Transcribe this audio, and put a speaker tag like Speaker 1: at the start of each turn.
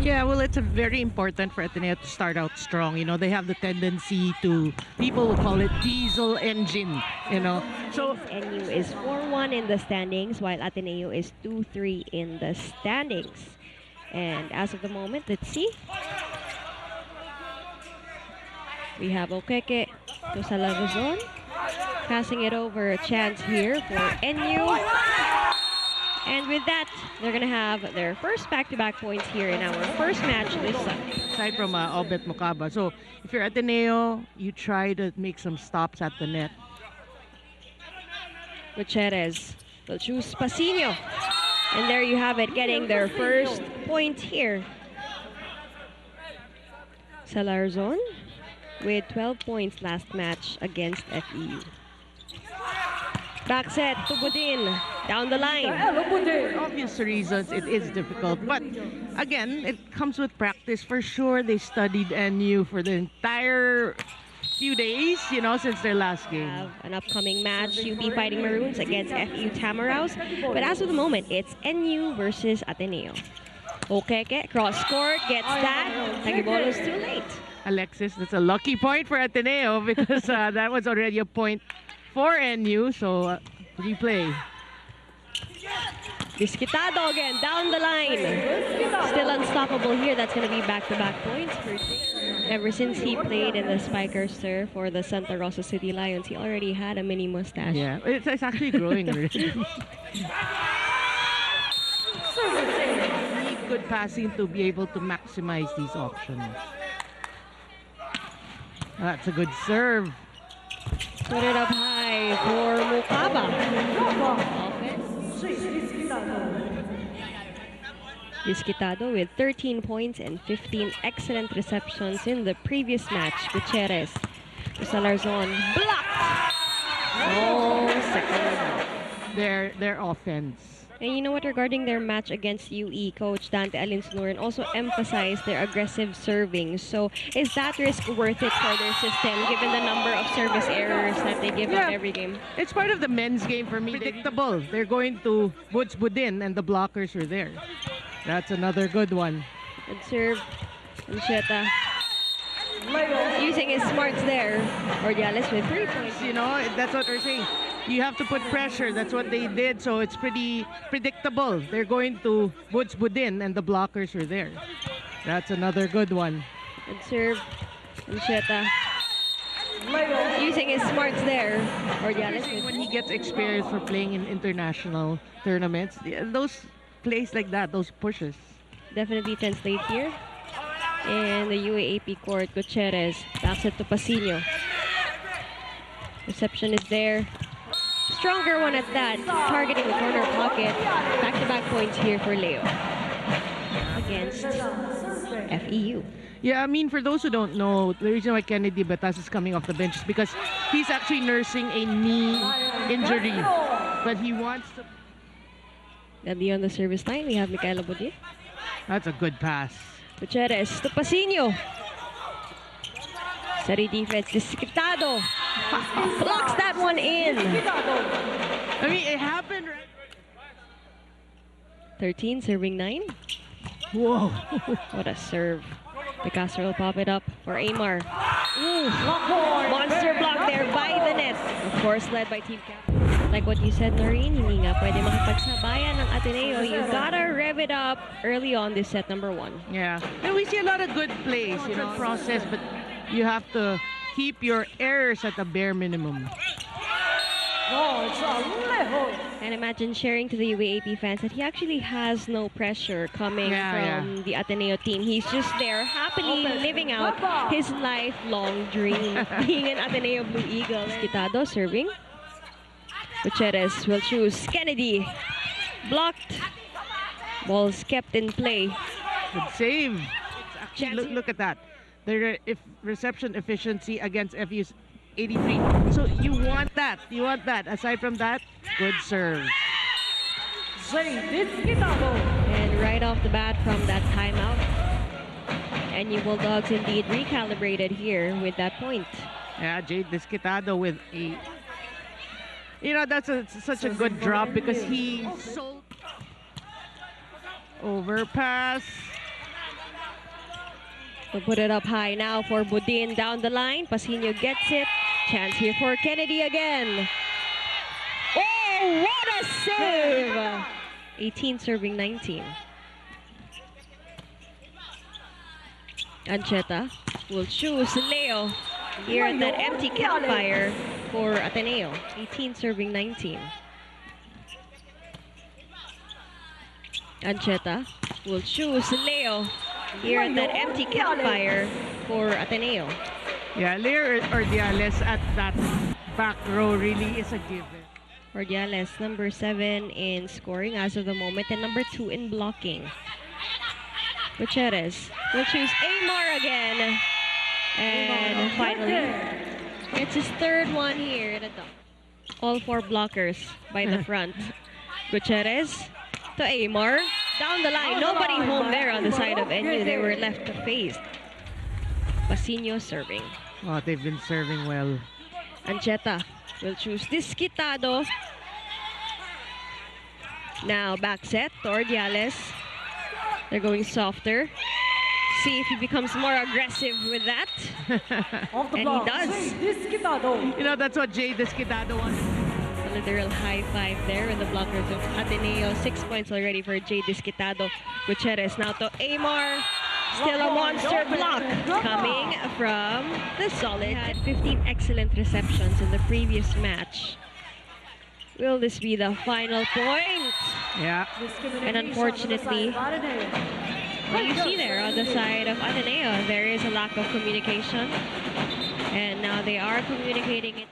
Speaker 1: Yeah, well, it's a very important for Ateneo to start out strong. You know, they have the tendency to, people will call it diesel engine, you know. So
Speaker 2: NU is 4-1 in the standings, while Ateneo is 2-3 in the standings. And as of the moment, let's see. We have Okeke to Salarazon, passing it over, a chance here for NU. And with that, they're going to have their first back-to-back points here in our first match this Sunday.
Speaker 1: Aside from Obet Mokaba, so if you're Ateneo, you try to make some stops at the net.
Speaker 2: Gutierrez will choose Pasino. And there you have it, getting their first point here. Salarzon with 12 points last match against FEU. Back set to Budin, down the line.
Speaker 1: For obvious reasons, it is difficult. But again, it comes with practice. For sure, they studied NU for the entire few days, you know, since their last game.
Speaker 2: Have an upcoming match, UP Fighting Maroons against FEU Tamaraws. But as of the moment, it's NU versus Ateneo. Okeke, cross court, gets that. Tagibolo's too late.
Speaker 1: Alexis, that's a lucky point for Ateneo because that was already a point for NU, so replay.
Speaker 2: Disquitado again, down the line. Still unstoppable here. That's going to be back-to-back points for Jay. Ever since he played in the spiker stir for the Santa Rosa City Lions, he already had a mini mustache.
Speaker 1: Yeah, it's actually growing already. Need good passing to be able to maximize these options. That's a good serve.
Speaker 2: Put it up high for Mokaba. Disquitado with 13 points and 15 excellent receptions in the previous match. Gutierrez to Salarzon. Blocked! Oh, second.
Speaker 1: Their offense.
Speaker 2: And you know what, regarding their match against UE, Coach Dante Alinsunuran also emphasized their aggressive serving. So is that risk worth it for their system, given the number of service errors that they give up every game?
Speaker 1: It's part of the men's game for me. Predictable. They're going to Woods Budin and the blockers are there. That's another good one.
Speaker 2: Good serve. Anchieta using his smarts there. Ordiales with 3 points.
Speaker 1: You know, that's what we're saying. You have to put pressure. That's what they did. So it's pretty predictable. They're going to Woods Budin and the blockers are there. That's another good one.
Speaker 2: Good serve. Anchieta using his smarts there. Ordiales
Speaker 1: when he gets experience for playing in international tournaments, those plays like that, those pushes.
Speaker 2: Definitely translate here. In the UAAP court, Gutierrez backs it to Pasino. Reception is there. Stronger one at that, targeting the corner pocket. Back-to-back points here for Leo against FEU.
Speaker 1: Yeah, I mean, for those who don't know, the reason why Kennedy Batas is coming off the bench is because he's actually nursing a knee injury, but he wants to.
Speaker 2: Then beyond the service line, we have Michaela Budin.
Speaker 1: That's a good pass.
Speaker 2: Gutierrez to Pasino. Steady defense, Disquitado. Blocks that one in.
Speaker 1: I mean, it happened, right?
Speaker 2: 13 serving 9.
Speaker 1: Whoa.
Speaker 2: What a serve. Picasso will pop it up for Amar. Monster block there by the net. Of course, led by team captain. Like what you said, Noreen, hindi nga pwede makapagsabayan ng Ateneo. You gotta rev it up early on this set number 1.
Speaker 1: Yeah. And we see a lot of good plays, you know, process, but you have to keep your errors at the bare minimum.
Speaker 2: And imagine sharing to the UAAP fans that he actually has no pressure coming from the Ateneo team. He's just there happily living out his lifelong dream, being an Ateneo Blue Eagles. Quitado serving. Gutierrez will choose Kennedy. Blocked. Ball's kept in play.
Speaker 1: Good save. Actually, look at that. Their reception efficiency against FU's 83. So you want that. You want that. Aside from that, good serve.
Speaker 2: And right off the bat from that timeout, NU Bulldogs indeed recalibrated here with that point.
Speaker 1: Yeah, Jade Disquitado with a... You know, that's such a good drop because he so... Overpass.
Speaker 2: We'll put it up high now for Budin down the line. Pasino gets it. Chance here for Kennedy again. Oh, what a save! 18 serving 19. Ancheta will choose Leo here at that empty campfire for Ateneo. 18 serving 19. Ancheta will choose Leo here at that empty campfire for Ateneo.
Speaker 1: Yeah, Leo or Diales at that back row really is a given.
Speaker 2: Ordiales, number 7 in scoring as of the moment, and number 2 in blocking. Gutierrez will choose Amar again. And finally, it's his third one here. All 4 blockers by the front. Gutierrez to Amar. Down the line, nobody home there on the side of NU. They were left to face. Pasino serving.
Speaker 1: Oh, they've been serving well.
Speaker 2: Ancheta will choose Disquitado. Now back set to Ordiales. They're going softer. See if he becomes more aggressive with that. And he does.
Speaker 1: You know, that's what Jay Disquitado wants.
Speaker 2: A literal high five there with the blockers of Ateneo. 6 points already for Jay Disquitado. Gutierrez now to Amar. Still a monster block coming from the solid. Had 15 excellent receptions in the previous match. Will this be the final point?
Speaker 1: Yeah.
Speaker 2: And unfortunately, what you see there on the side of Ateneo, there is a lack of communication. And now they are communicating it.